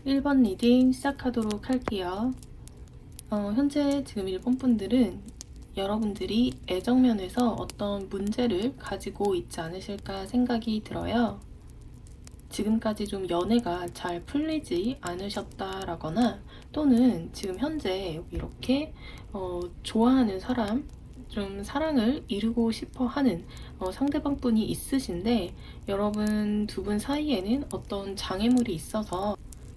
1번 리딩 시작하도록 할게요. 현재 지금 1번 분들은 여러분들이 애정면에서 어떤 문제를 가지고 있지 않으실까 생각이 들어요. 지금까지 좀 연애가 잘 풀리지 않으셨다라거나 또는 지금 현재 이렇게 좋아하는 사람, 좀 사랑을 이루고 싶어 하는 상대방 분이 있으신데 여러분 두 분 사이에는 어떤 장애물이 있어서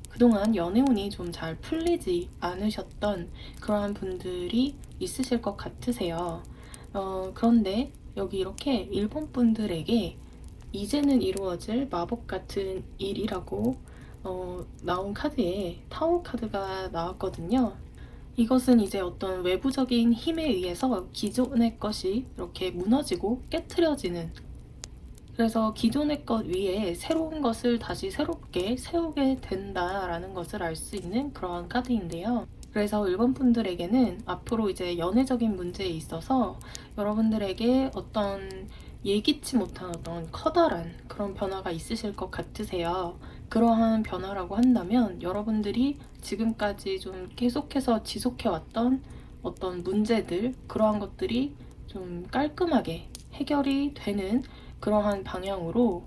그동안 연애운이 좀 잘 풀리지 않으셨던 그러한 분들이 있으실 것 같으세요. 그런데 여기 이렇게 일본 분들에게 이제는 이루어질 마법 같은 일이라고 나온 카드에 타워 카드가 나왔거든요. 이것은 이제 어떤 외부적인 힘에 의해서 기존의 것이 이렇게 무너지고 깨트려지는, 그래서 기존의 것 위에 새로운 것을 다시 새롭게 세우게 된다라는 것을 알 수 있는 그러한 카드인데요. 그래서 일본 분들에게는 앞으로 이제 연애적인 문제에 있어서 여러분들에게 어떤 예기치 못한 어떤 커다란 그런 변화가 있으실 것 같으세요. 그러한 변화라고 한다면 여러분들이 지금까지 좀 계속해서 지속해왔던 어떤 문제들, 그러한 것들이 좀 깔끔하게 해결이 되는 그러한 방향으로,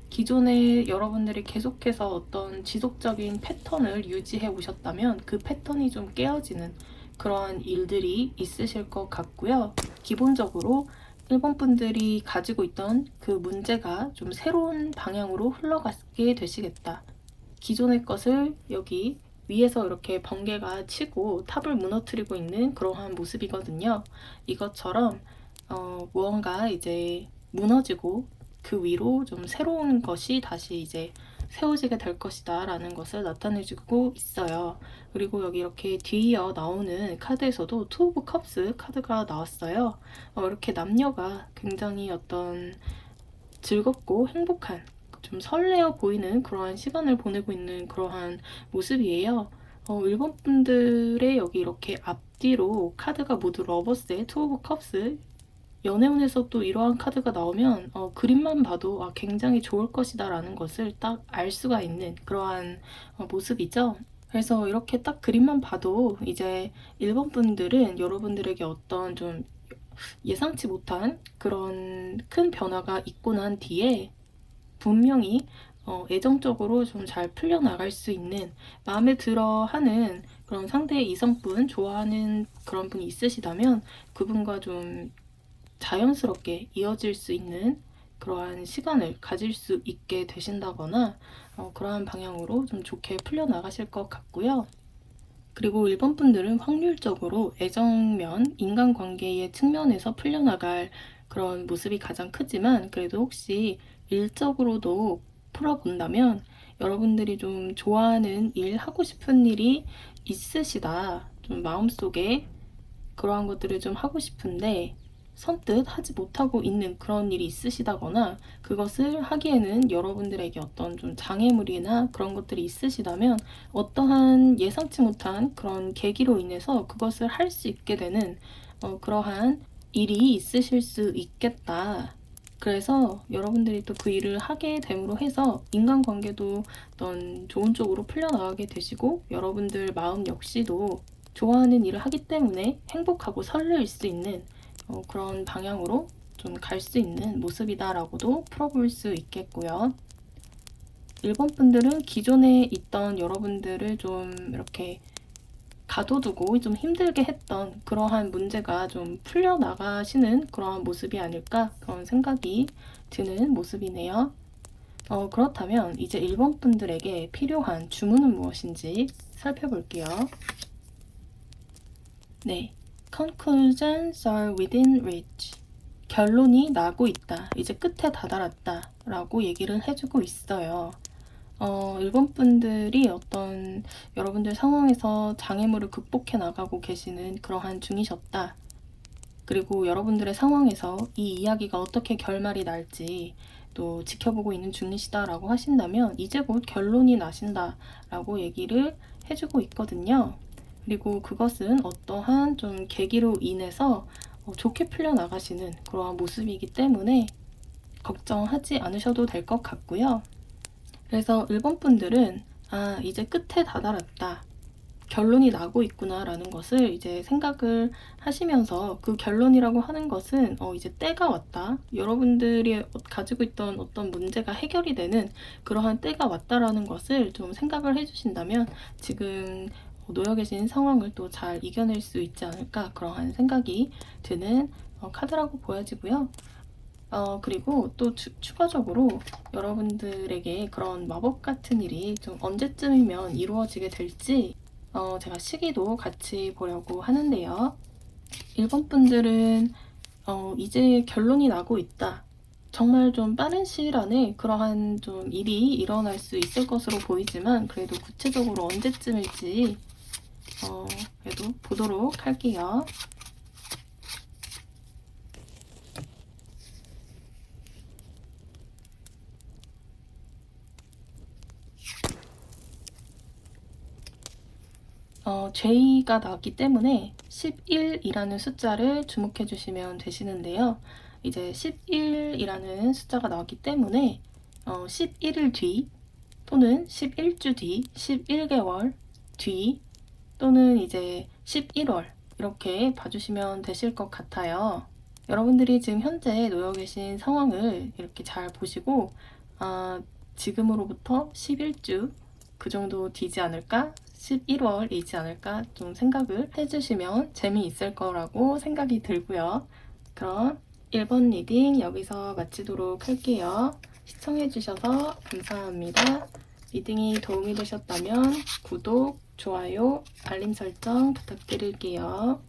기존에 여러분들이 계속해서 어떤 지속적인 패턴을 유지해 오셨다면 그 패턴이 좀 깨어지는 그러한 일들이 있으실 것 같고요. 기본적으로 일본 분들이 가지고 있던 그 문제가 좀 새로운 방향으로 흘러가게 되시겠다. 기존의 것을 여기 위에서 이렇게 번개가 치고 탑을 무너뜨리고 있는 그러한 모습이거든요. 이것처럼 무언가 이제 무너지고 그 위로 좀 새로운 것이 다시 이제 세워지게 될 것이다 라는 것을 나타내주고 있어요. 그리고 여기 이렇게 뒤이어 나오는 카드에서도 투 오브 컵스 카드가 나왔어요. 이렇게 남녀가 굉장히 어떤 즐겁고 행복한, 좀 설레어 보이는 그러한 시간을 보내고 있는 그러한 모습이에요. 일본 분들의 여기 이렇게 앞뒤로 카드가 모두 러버스의 투 오브 컵스, 연애운에서 또 이러한 카드가 나오면 그림만 봐도 굉장히 좋을 것이다 라는 것을 딱 알 수가 있는 그러한 모습이죠. 그래서 이렇게 딱 그림만 봐도 이제 일본 분들은 여러분들에게 어떤 좀 예상치 못한 그런 큰 변화가 있고 난 뒤에 분명히 애정적으로 좀 잘 풀려나갈 수 있는, 마음에 들어 하는 그런 상대의 이성분, 좋아하는 그런 분이 있으시다면 그분과 좀 자연스럽게 이어질 수 있는 그러한 시간을 가질 수 있게 되신다거나 그러한 방향으로 좀 좋게 풀려나가실 것 같고요. 그리고 일본 분들은 확률적으로 애정면, 인간관계의 측면에서 풀려나갈 그런 모습이 가장 크지만, 그래도 혹시 일적으로도 풀어본다면 여러분들이 좀 좋아하는 일, 하고 싶은 일이 있으시다. 좀 마음속에 그러한 것들을 좀 하고 싶은데 선뜻 하지 못하고 있는 그런 일이 있으시다거나, 그것을 하기에는 여러분들에게 어떤 좀 장애물이나 그런 것들이 있으시다면 어떠한 예상치 못한 그런 계기로 인해서 그것을 할 수 있게 되는 그러한 일이 있으실 수 있겠다. 그래서 여러분들이 또 그 일을 하게 됨으로 해서 인간관계도 어떤 좋은 쪽으로 풀려나가게 되시고, 여러분들 마음 역시도 좋아하는 일을 하기 때문에 행복하고 설레일 수 있는 그런 방향으로 좀 갈 수 있는 모습이다라고도 풀어볼 수 있겠고요. 일본 분들은 기존에 있던 여러분들을 좀 이렇게 가둬두고 좀 힘들게 했던 그러한 문제가 좀 풀려나가시는 그러한 모습이 아닐까, 그런 생각이 드는 모습이네요. 그렇다면 이제 일본 분들에게 필요한 주문은 무엇인지 살펴볼게요. 네, conclusions are within reach. 결론이 나고 있다. 이제 끝에 다다랐다. 라고 얘기를 해주고 있어요. 일본 분들이 어떤 여러분들 상황에서 장애물을 극복해 나가고 계시는 그러한 중이셨다. 그리고 여러분들의 상황에서 이 이야기가 어떻게 결말이 날지 또 지켜보고 있는 중이시다라고 하신다면 이제 곧 결론이 나신다라고 얘기를 해주고 있거든요. 그리고 그것은 어떠한 좀 계기로 인해서 좋게 풀려나가시는 그러한 모습이기 때문에 걱정하지 않으셔도 될 것 같고요. 그래서 일본 분들은 아, 이제 끝에 다다랐다. 결론이 나고 있구나라는 것을 이제 생각을 하시면서 그 결론이라고 하는 것은 이제 때가 왔다. 여러분들이 가지고 있던 어떤 문제가 해결이 되는 그러한 때가 왔다라는 것을 좀 생각을 해주신다면 지금 놓여 계신 상황을 또 잘 이겨낼 수 있지 않을까 그러한 생각이 드는 카드라고 보여지고요. 그리고 또 추가적으로 여러분들에게 그런 마법 같은 일이 좀 언제쯤이면 이루어지게 될지 제가 시기도 같이 보려고 하는데요. 1번 분들은 이제 결론이 나고 있다. 정말 좀 빠른 시일 안에 그러한 좀 일이 일어날 수 있을 것으로 보이지만 그래도 구체적으로 언제쯤일지 그래도 보도록 할게요. J가 나왔기 때문에 11이라는 숫자를 주목해 주시면 되시는데요. 이제 11이라는 숫자가 나왔기 때문에 11일 뒤 또는 11주 뒤, 11개월 뒤 또는 이제 11월 이렇게 봐주시면 되실 것 같아요. 여러분들이 지금 현재 놓여 계신 상황을 이렇게 잘 보시고 지금으로부터 11주 그 정도 뒤지 않을까? 11월이지 않을까? 좀 생각을 해주시면 재미있을 거라고 생각이 들고요. 그럼 1번 리딩 여기서 마치도록 할게요. 시청해주셔서 감사합니다. 리딩이 도움이 되셨다면 구독, 좋아요, 알림 설정 부탁드릴게요.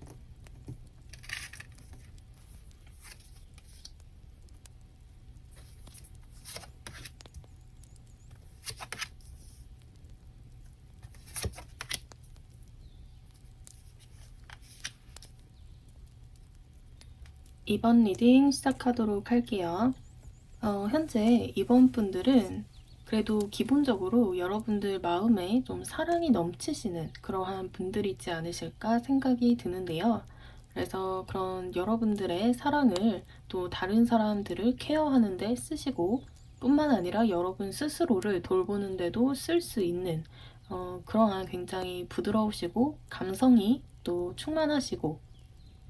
이번 리딩 시작하도록 할게요. 현재 이번 분들은 그래도 기본적으로 여러분들 마음에 좀 사랑이 넘치시는 그러한 분들이지 않으실까 생각이 드는데요. 그래서 그런 여러분들의 사랑을 또 다른 사람들을 케어하는 데 쓰시고 뿐만 아니라 여러분 스스로를 돌보는 데도 쓸 수 있는 그러한 굉장히 부드러우시고 감성이 또 충만하시고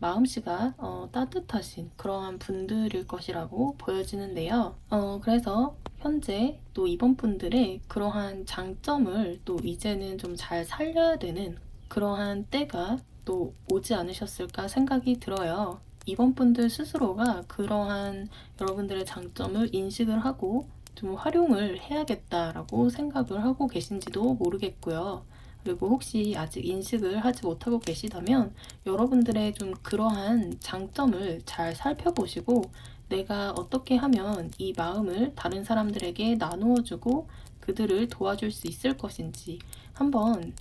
마음씨가 따뜻하신 그러한 분들일 것이라고 보여지는데요. 그래서 현재 또 이번 분들의 그러한 장점을 또 이제는 좀 잘 살려야 되는 그러한 때가 또 오지 않으셨을까 생각이 들어요. 이번 분들 스스로가 그러한 여러분들의 장점을 인식을 하고 좀 활용을 해야겠다라고 생각을 하고 계신지도 모르겠고요. 그리고 혹시 아직 인식을 하지 못하고 계시다면 여러분들의 좀 그러한 장점을 잘 살펴보시고 내가 어떻게 하면 이 마음을 다른 사람들에게 나누어주고 그들을 도와줄 수 있을 것인지 한번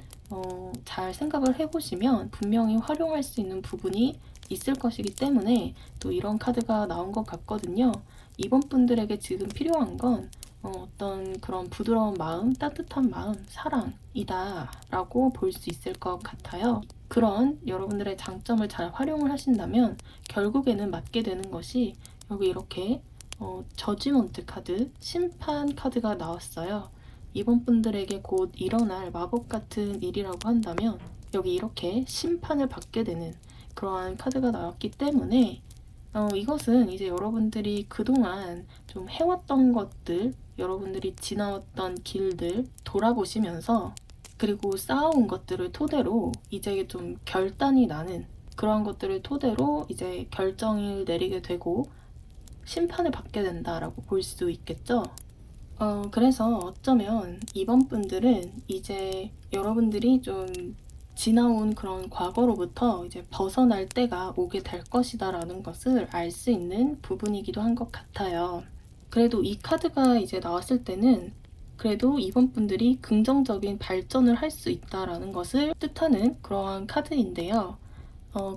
잘 생각을 해보시면 분명히 활용할 수 있는 부분이 있을 것이기 때문에 또 이런 카드가 나온 것 같거든요. 이번 분들에게 지금 필요한 건 어떤 그런 부드러운 마음, 따뜻한 마음, 사랑이다 라고 볼 수 있을 것 같아요. 그런 여러분들의 장점을 잘 활용을 하신다면 결국에는 맞게 되는 것이 여기 이렇게 저지먼트 카드, 심판 카드가 나왔어요. 이번 분들에게 곧 일어날 마법 같은 일이라고 한다면 여기 이렇게 심판을 받게 되는 그러한 카드가 나왔기 때문에 이것은 이제 여러분들이 그동안 좀 해왔던 것들, 여러분들이 지나왔던 길들 돌아보시면서 그리고 쌓아온 것들을 토대로 이제 좀 결단이 나는 그러한 것들을 토대로 이제 결정을 내리게 되고 심판을 받게 된다라고 볼 수 있겠죠. 그래서 어쩌면 이번 분들은 이제 여러분들이 좀 지나온 그런 과거로부터 이제 벗어날 때가 오게 될 것이다라는 것을 알 수 있는 부분이기도 한 것 같아요. 그래도 이 카드가 이제 나왔을 때는 그래도 이번 분들이 긍정적인 발전을 할 수 있다라는 것을 뜻하는 그러한 카드인데요.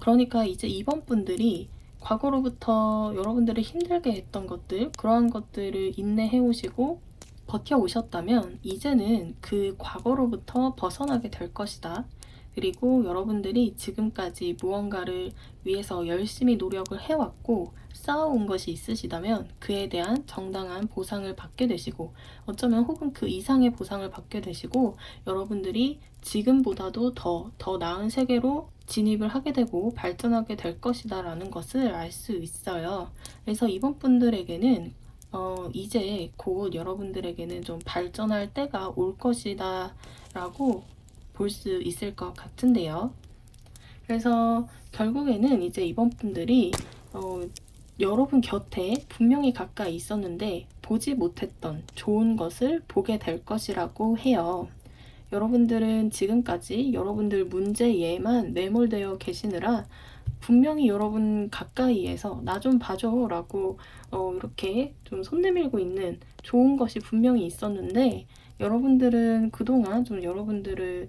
그러니까 이제 이번 분들이 과거로부터 여러분들을 힘들게 했던 것들, 그러한 것들을 인내해 오시고 버텨 오셨다면 이제는 그 과거로부터 벗어나게 될 것이다. 그리고 여러분들이 지금까지 무언가를 위해서 열심히 노력을 해왔고 쌓아온 것이 있으시다면 그에 대한 정당한 보상을 받게 되시고, 어쩌면 혹은 그 이상의 보상을 받게 되시고, 여러분들이 지금보다도 더 나은 세계로 진입을 하게 되고 발전하게 될 것이다 라는 것을 알 수 있어요. 그래서 이번 분들에게는 이제 곧 여러분들에게는 좀 발전할 때가 올 것이다 라고 볼 수 있을 것 같은데요. 그래서 결국에는 이제 이번 분들이 여러분 곁에 분명히 가까이 있었는데 보지 못했던 좋은 것을 보게 될 것이라고 해요. 여러분들은 지금까지 여러분들 문제에만 매몰되어 계시느라 분명히 여러분 가까이에서 나 좀 봐줘 라고 이렇게 좀 손 내밀고 있는 좋은 것이 분명히 있었는데, 여러분들은 그동안 좀 여러분들을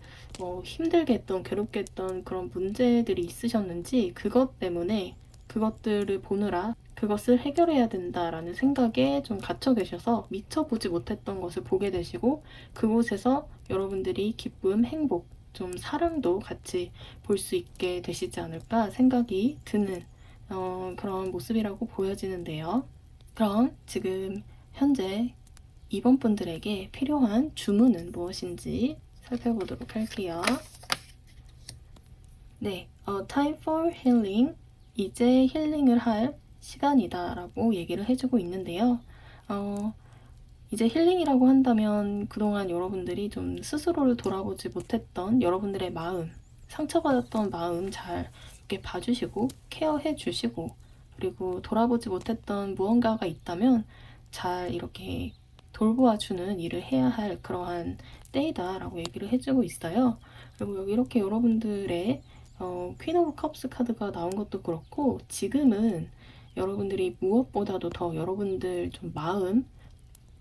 힘들게 했던, 괴롭게 했던 그런 문제들이 있으셨는지 그것 때문에 그것들을 보느라 그것을 해결해야 된다라는 생각에 좀 갇혀 계셔서 미처 보지 못했던 것을 보게 되시고, 그곳에서 여러분들이 기쁨, 행복, 좀 사랑도 같이 볼 수 있게 되시지 않을까 생각이 드는 그런 모습이라고 보여지는데요. 그럼 지금 현재 이번 분들에게 필요한 주문은 무엇인지 살펴보도록 할게요. 네, time for healing. 이제 힐링을 할 시간이다 라고 얘기를 해주고 있는데요. 이제 힐링이라고 한다면 그동안 여러분들이 좀 스스로를 돌아보지 못했던 여러분들의 마음, 상처받았던 마음 잘 이렇게 봐주시고 케어해 주시고, 그리고 돌아보지 못했던 무언가가 있다면 잘 이렇게 돌보아주는 일을 해야 할 그러한 때이다 라고 얘기를 해주고 있어요. 그리고 여기 이렇게 여러분들의 퀸 오브 컵스 카드가 나온 것도 그렇고, 지금은 여러분들이 무엇보다도 더 여러분들 좀 마음,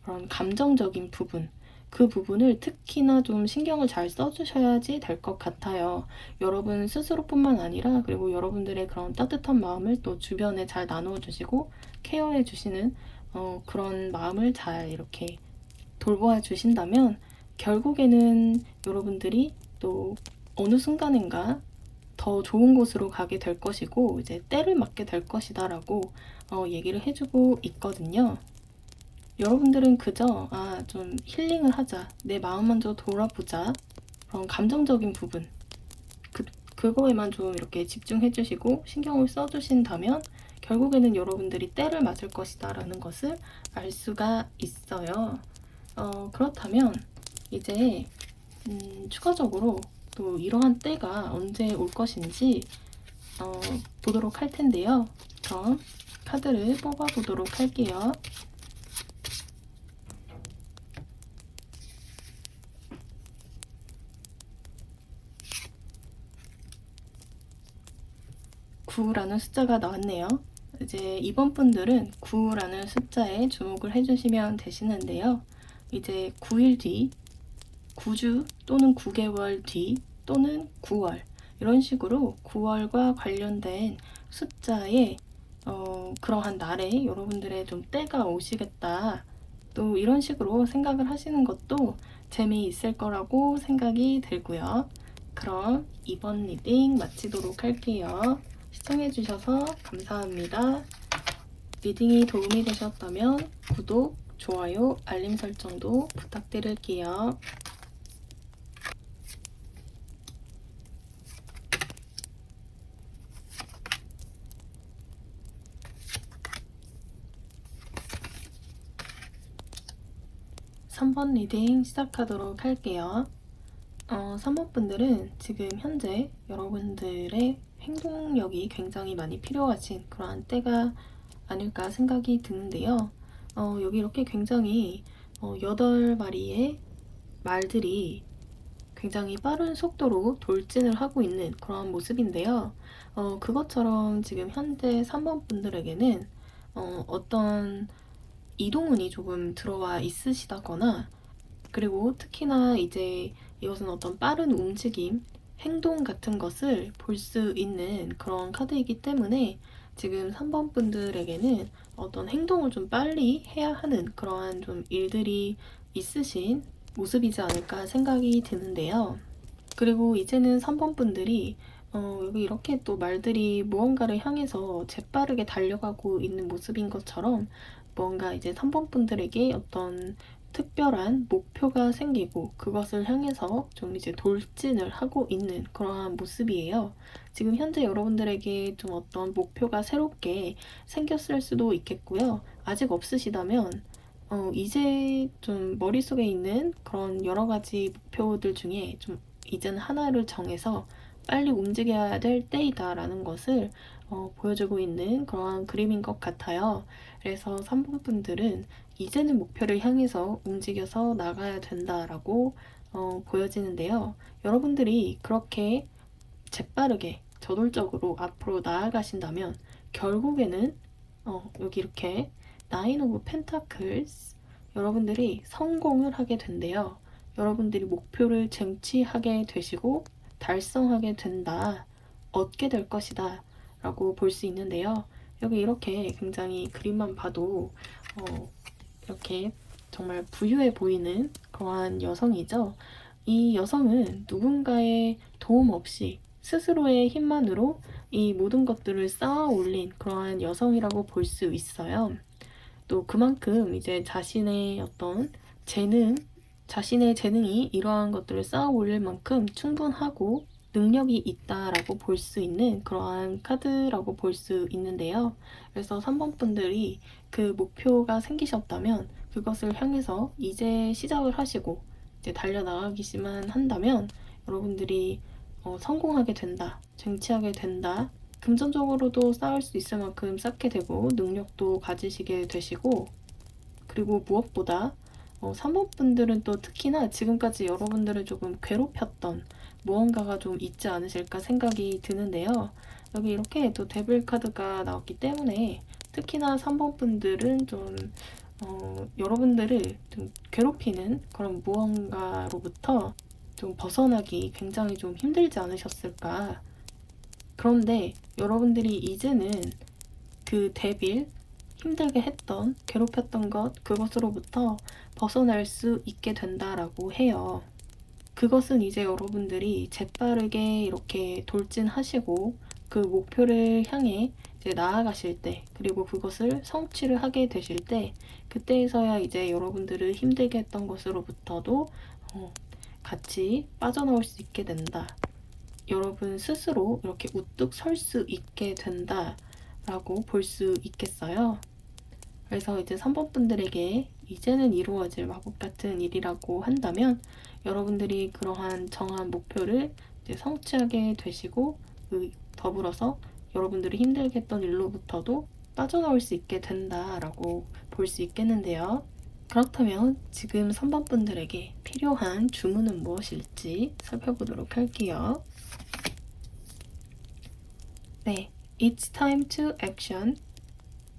그런 감정적인 부분, 그 부분을 특히나 좀 신경을 잘 써주셔야지 될 것 같아요. 여러분 스스로뿐만 아니라, 그리고 여러분들의 그런 따뜻한 마음을 또 주변에 잘 나누어 주시고 케어해 주시는 그런 마음을 잘 이렇게 돌보아 주신다면 결국에는 여러분들이 또 어느 순간인가 더 좋은 곳으로 가게 될 것이고 이제 때를 맞게 될 것이다 라고 얘기를 해주고 있거든요. 여러분들은 그저 좀 힐링을 하자, 내 마음 먼저 돌아보자, 그런 감정적인 부분 그거에만 좀 이렇게 집중해 주시고 신경을 써 주신다면 결국에는 여러분들이 때를 맞을 것이다 라는 것을 알 수가 있어요. 그렇다면 이제 추가적으로 또 이러한 때가 언제 올 것인지 보도록 할 텐데요. 그럼 카드를 뽑아 보도록 할게요. (9) 라는 숫자가 나왔네요. 이제 이번 분들은 9라는 숫자에 주목을 해주시면 되시는데요. 이제 9일 뒤, 9주 또는 9개월 뒤 또는 9월, 이런 식으로 9월과 관련된 숫자에 그러한 날에 여러분들의 좀 때가 오시겠다, 또 이런 식으로 생각을 하시는 것도 재미있을 거라고 생각이 들고요. 그럼 이번 리딩 마치도록 할게요. 시청해주셔서 감사합니다. 리딩이 도움이 되셨다면 구독, 좋아요, 알림 설정도 부탁드릴게요. 3번 리딩 시작하도록 할게요. 3번 분들은 지금 현재 여러분들의 행동력이 굉장히 많이 필요하신 그러한 때가 아닐까 생각이 드는데요. 여기 이렇게 굉장히 8마리의 말들이 굉장히 빠른 속도로 돌진을 하고 있는 그런 모습인데요. 그것처럼 지금 현재 3번 분들에게는 어떤 이동운이 조금 들어와 있으시다거나, 그리고 특히나 이제 이것은 어떤 빠른 움직임, 행동 같은 것을 볼 수 있는 그런 카드이기 때문에 지금 3번 분들에게는 어떤 행동을 좀 빨리 해야 하는 그러한 좀 일들이 있으신 모습이지 않을까 생각이 드는데요. 그리고 이제는 3번 분들이 여기 이렇게 또 말들이 무언가를 향해서 재빠르게 달려가고 있는 모습인 것처럼 뭔가 이제 3번 분들에게 어떤 특별한 목표가 생기고 그것을 향해서 좀 이제 돌진을 하고 있는 그러한 모습이에요. 지금 현재 여러분들에게 좀 어떤 목표가 새롭게 생겼을 수도 있겠고요. 아직 없으시다면 이제 좀 머릿속에 있는 그런 여러 가지 목표들 중에 좀 이제는 하나를 정해서 빨리 움직여야 될 때이다라는 것을 보여주고 있는 그러한 그림인 것 같아요. 그래서 3번 분들은 이제는 목표를 향해서 움직여서 나가야 된다라고 보여지는데요. 여러분들이 그렇게 재빠르게 저돌적으로 앞으로 나아가신다면 결국에는 여기 이렇게 나인 오브 펜타클스 여러분들이 성공을 하게 된대요. 여러분들이 목표를 쟁취하게 되시고 달성하게 된다. 얻게 될 것이다. 라고 볼 수 있는데요. 여기 이렇게 굉장히 그림만 봐도 이렇게 정말 부유해 보이는 그러한 여성이죠. 이 여성은 누군가의 도움 없이 스스로의 힘만으로 이 모든 것들을 쌓아 올린 그러한 여성이라고 볼 수 있어요. 또 그만큼 이제 자신의 어떤 재능, 자신의 재능이 이러한 것들을 쌓아 올릴 만큼 충분하고 능력이 있다라고 볼 수 있는 그러한 카드라고 볼 수 있는데요. 그래서 3번 분들이 그 목표가 생기셨다면 그것을 향해서 이제 시작을 하시고 이제 달려나가기만 한다면 여러분들이 성공하게 된다, 쟁취하게 된다, 금전적으로도 쌓을 수 있을 만큼 쌓게 되고 능력도 가지시게 되시고 그리고 무엇보다 3번 분들은 또 특히나 지금까지 여러분들을 조금 괴롭혔던 무언가가 좀 있지 않으실까 생각이 드는데요. 여기 이렇게 또 데빌 카드가 나왔기 때문에 특히나 3번 분들은 좀 여러분들을 좀 괴롭히는 그런 무언가로부터 좀 벗어나기 굉장히 좀 힘들지 않으셨을까. 그런데 여러분들이 이제는 그 데빌, 힘들게 했던, 괴롭혔던 것, 그것으로부터 벗어날 수 있게 된다라고 해요. 그것은 이제 여러분들이 재빠르게 이렇게 돌진하시고 그 목표를 향해 이제 나아가실 때, 그리고 그것을 성취를 하게 되실 때, 그때에서야 이제 여러분들을 힘들게 했던 것으로부터도 같이 빠져나올 수 있게 된다. 여러분 스스로 이렇게 우뚝 설 수 있게 된다라고 볼 수 있겠어요. 그래서 이제 3번 분들에게 이제는 이루어질 마법 같은 일이라고 한다면 여러분들이 그러한 정한 목표를 이제 성취하게 되시고 더불어서 여러분들이 힘들게 했던 일로부터도 빠져나올 수 있게 된다라고 볼 수 있겠는데요. 그렇다면 지금 3번 분들에게 필요한 주문은 무엇일지 살펴보도록 할게요. 네, It's time to action.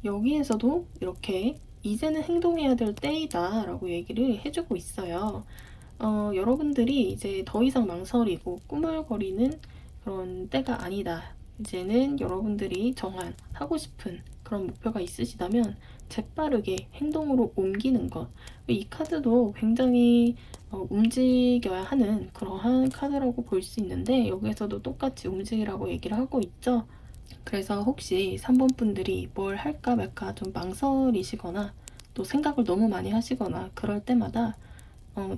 여기에서도 이렇게 이제는 행동해야 될 때이다 라고 얘기를 해주고 있어요. 여러분들이 이제 더 이상 망설이고 꾸물거리는 그런 때가 아니다. 이제는 여러분들이 정한 하고 싶은 그런 목표가 있으시다면 재빠르게 행동으로 옮기는 것. 이 카드도 굉장히 움직여야 하는 그러한 카드라고 볼 수 있는데 여기에서도 똑같이 움직이라고 얘기를 하고 있죠. 그래서 혹시 3번 분들이 뭘 할까 말까 좀 망설이시거나 또 생각을 너무 많이 하시거나 그럴 때마다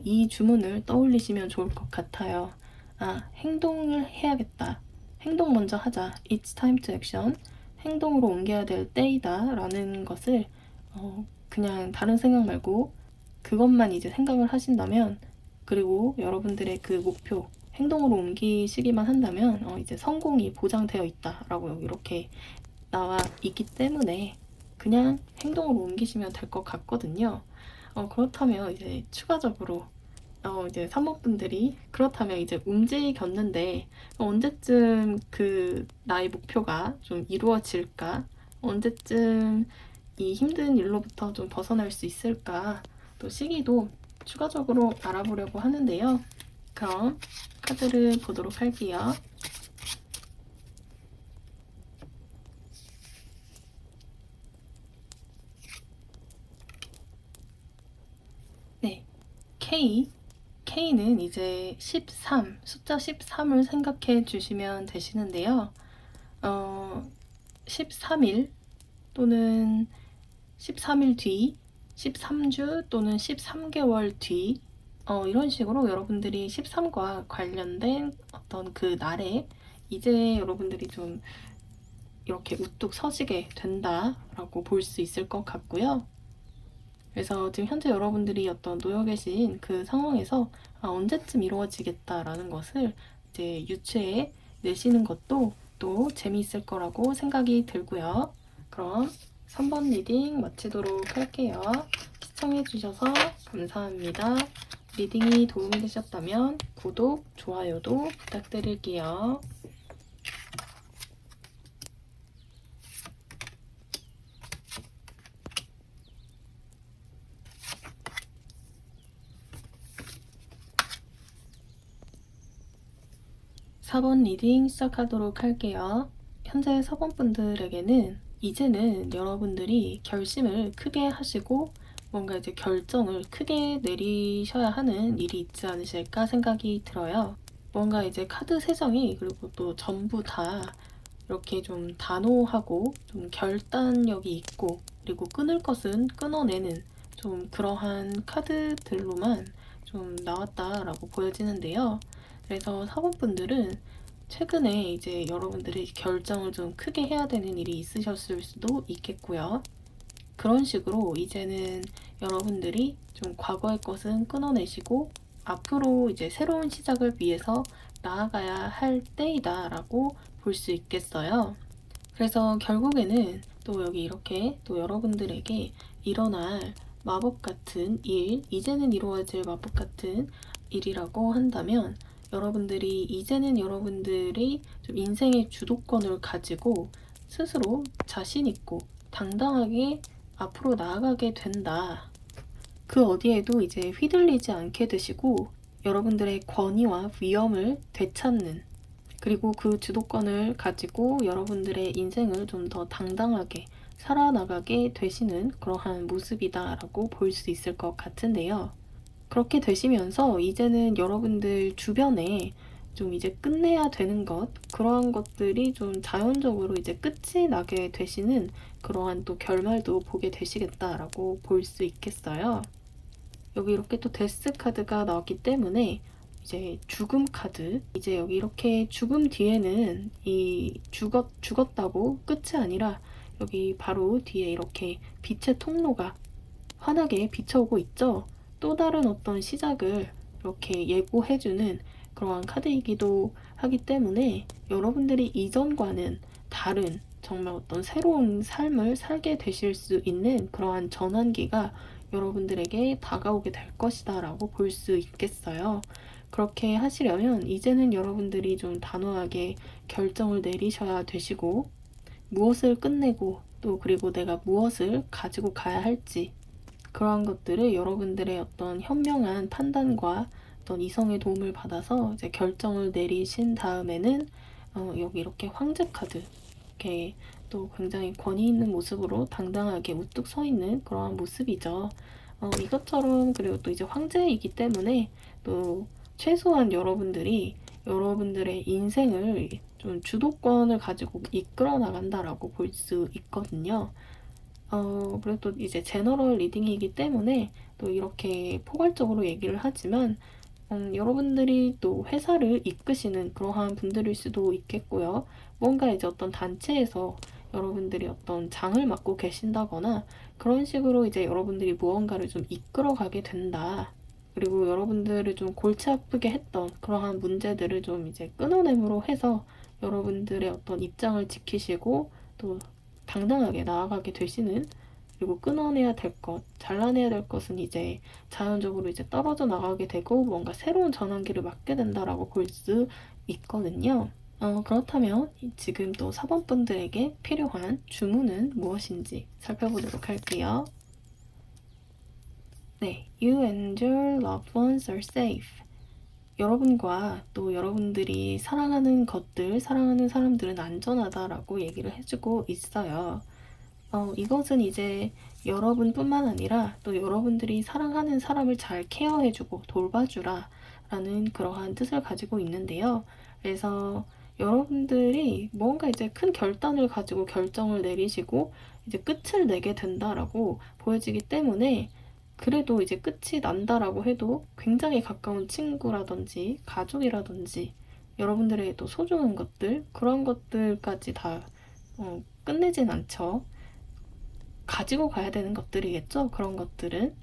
이 주문을 떠올리시면 좋을 것 같아요. 아, 행동을 해야겠다. 행동 먼저 하자. It's time to action. 행동으로 옮겨야 될 때이다. 라는 것을 그냥 다른 생각 말고 그것만 이제 생각을 하신다면 그리고 여러분들의 그 목표, 행동으로 옮기시기만 한다면 이제 성공이 보장되어 있다라고 여기 이렇게 나와 있기 때문에 그냥 행동으로 옮기시면 될 것 같거든요. 그렇다면 이제 추가적으로 이제 3번 분들이 그렇다면 이제 움직였는데 언제쯤 그 나의 목표가 좀 이루어질까? 언제쯤 이 힘든 일로부터 좀 벗어날 수 있을까? 또 시기도 추가적으로 알아보려고 하는데요. 그럼 카드를 보도록 할게요. 네, K K는 이제 13, 숫자 13을 생각해 주시면 되시는데요. 13일 또는 13일 뒤, 13주 또는 13개월 뒤, 이런 식으로 여러분들이 13과 관련된 어떤 그 날에 이제 여러분들이 좀 이렇게 우뚝 서지게 된다라고 볼 수 있을 것 같고요. 그래서 지금 현재 여러분들이 어떤 놓여 계신 그 상황에서 언제쯤 이루어지겠다라는 것을 이제 유추해 내시는 것도 또 재미있을 거라고 생각이 들고요. 그럼 3번 리딩 마치도록 할게요. 시청해주셔서 감사합니다. 리딩이 도움이 되셨다면 구독, 좋아요도 부탁드릴게요. 4번 리딩 시작하도록 할게요. 현재 4번 분들에게는 이제는 여러분들이 결심을 크게 하시고 뭔가 이제 결정을 크게 내리셔야 하는 일이 있지 않으실까 생각이 들어요. 뭔가 이제 카드 3장이 그리고 또 전부 다 이렇게 좀 단호하고 좀 결단력이 있고 그리고 끊을 것은 끊어내는 좀 그러한 카드들로만 좀 나왔다라고 보여지는데요. 그래서 사본분들은 최근에 이제 여러분들이 결정을 좀 크게 해야 되는 일이 있으셨을 수도 있겠고요. 그런 식으로 이제는 여러분들이 좀 과거의 것은 끊어내시고 앞으로 이제 새로운 시작을 위해서 나아가야 할 때이다라고 볼 수 있겠어요. 그래서 결국에는 또 여기 이렇게 또 여러분들에게 일어날 마법 같은 일, 이제는 이루어질 마법 같은 일이라고 한다면 여러분들이 이제는 여러분들이 좀 인생의 주도권을 가지고 스스로 자신 있고 당당하게 앞으로 나아가게 된다. 그 어디에도 이제 휘둘리지 않게 되시고 여러분들의 권위와 위엄을 되찾는 그리고 그 주도권을 가지고 여러분들의 인생을 좀 더 당당하게 살아나가게 되시는 그러한 모습이다라고 볼 수 있을 것 같은데요. 그렇게 되시면서 이제는 여러분들 주변에 좀 이제 끝내야 되는 것, 그러한 것들이 좀 자연적으로 이제 끝이 나게 되시는 그러한 또 결말도 보게 되시겠다라고 볼 수 있겠어요. 여기 이렇게 또 데스 카드가 나왔기 때문에 이제 죽음 카드, 이제 여기 이렇게 죽음 뒤에는 이 죽었다고 끝이 아니라 여기 바로 뒤에 이렇게 빛의 통로가 환하게 비춰오고 있죠. 또 다른 어떤 시작을 이렇게 예고해주는 그러한 카드이기도 하기 때문에 여러분들이 이전과는 다른 정말 어떤 새로운 삶을 살게 되실 수 있는 그러한 전환기가 여러분들에게 다가오게 될 것이다 라고 볼 수 있겠어요. 그렇게 하시려면 이제는 여러분들이 좀 단호하게 결정을 내리셔야 되시고 무엇을 끝내고 또 그리고 내가 무엇을 가지고 가야 할지 그러한 것들을 여러분들의 어떤 현명한 판단과 어떤 이성의 도움을 받아서 이제 결정을 내리신 다음에는 여기 이렇게 황제 카드 이렇게 또 굉장히 권위 있는 모습으로 당당하게 우뚝 서 있는 그러한 모습이죠. 이것처럼 그리고 또 이제 황제이기 때문에 또 최소한 여러분들이 여러분들의 인생을 좀 주도권을 가지고 이끌어 나간다라고 볼 수 있거든요. 그리고 또 이제 제너럴 리딩이기 때문에 또 이렇게 포괄적으로 얘기를 하지만 여러분들이 또 회사를 이끄시는 그러한 분들일 수도 있겠고요. 뭔가 이제 어떤 단체에서 여러분들이 어떤 장을 맡고 계신다거나 그런 식으로 이제 여러분들이 무언가를 좀 이끌어가게 된다. 그리고 여러분들을 좀 골치 아프게 했던 그러한 문제들을 좀 이제 끊어냄으로 해서 여러분들의 어떤 입장을 지키시고 또 당당하게 나아가게 되시는 그리고 끊어내야 될 것, 잘라내야 될 것은 이제 자연적으로 이제 떨어져 나가게 되고 뭔가 새로운 전환기를 맞게 된다라고 볼 수 있거든요. 그렇다면 지금 또 4번 분들에게 필요한 주문은 무엇인지 살펴보도록 할게요. 네, You and your loved ones are safe. 여러분과 또 여러분들이 사랑하는 것들, 사랑하는 사람들은 안전하다라고 얘기를 해주고 있어요. 이것은 이제 여러분뿐만 아니라 또 여러분들이 사랑하는 사람을 잘 케어해주고 돌봐주라 라는 그러한 뜻을 가지고 있는데요. 그래서 여러분들이 뭔가 이제 큰 결단을 가지고 결정을 내리시고 이제 끝을 내게 된다라고 보여지기 때문에, 그래도 이제 끝이 난다라고 해도 굉장히 가까운 친구라든지 가족이라든지 여러분들의 또 소중한 것들, 그런 것들까지 다 끝내진 않죠. 가지고 가야 되는 것들이겠죠. 그런 것들은.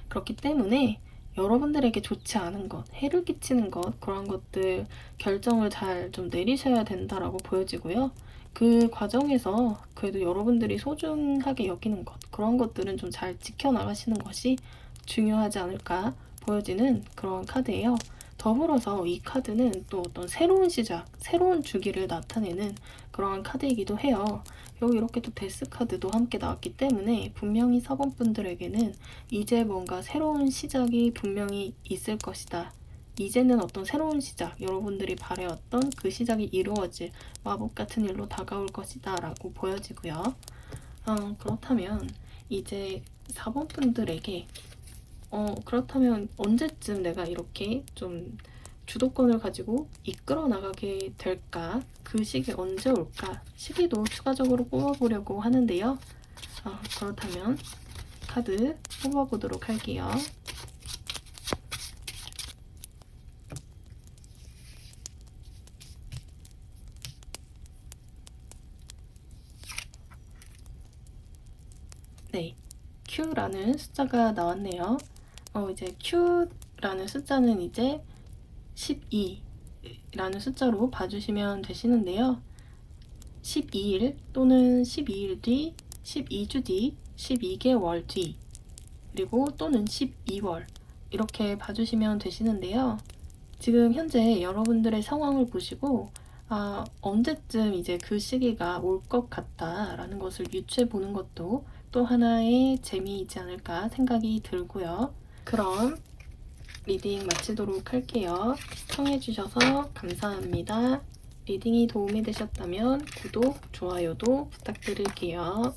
그렇기 때문에 여러분들에게 좋지 않은 것, 해를 끼치는 것, 그런 것들 결정을 잘 좀 내리셔야 된다라고 보여지고요. 그 과정에서 그래도 여러분들이 소중하게 여기는 것, 그런 것들은 좀 잘 지켜나가시는 것이 중요하지 않을까 보여지는 그런 카드예요. 더불어서 이 카드는 또 어떤 새로운 시작, 새로운 주기를 나타내는 그러한 카드이기도 해요. 여기 이렇게 또 데스 카드도 함께 나왔기 때문에 분명히 4번 분들에게는 이제 뭔가 새로운 시작이 분명히 있을 것이다. 이제는 어떤 새로운 시작, 여러분들이 바래왔던 그 시작이 이루어질 마법 같은 일로 다가올 것이다 라고 보여지고요. 그렇다면 이제 4번 분들에게 그렇다면 언제쯤 내가 이렇게 좀 주도권을 가지고 이끌어 나가게 될까? 그 시기 언제 올까? 시기도 추가적으로 뽑아보려고 하는데요. 그렇다면 카드 뽑아보도록 할게요. 네, Q라는 숫자가 나왔네요. 이제 Q라는 숫자는 이제 12라는 숫자로 봐주시면 되시는데요. 12일 또는 12일 뒤, 12주 뒤, 12개월 뒤, 그리고 또는 12월 이렇게 봐주시면 되시는데요. 지금 현재 여러분들의 상황을 보시고 언제쯤 이제 그 시기가 올 것 같다라는 것을 유추해 보는 것도 또 하나의 재미이지 않을까 생각이 들고요. 그럼 리딩 마치도록 할게요. 시청해주셔서 감사합니다. 리딩이 도움이 되셨다면 구독, 좋아요도 부탁드릴게요.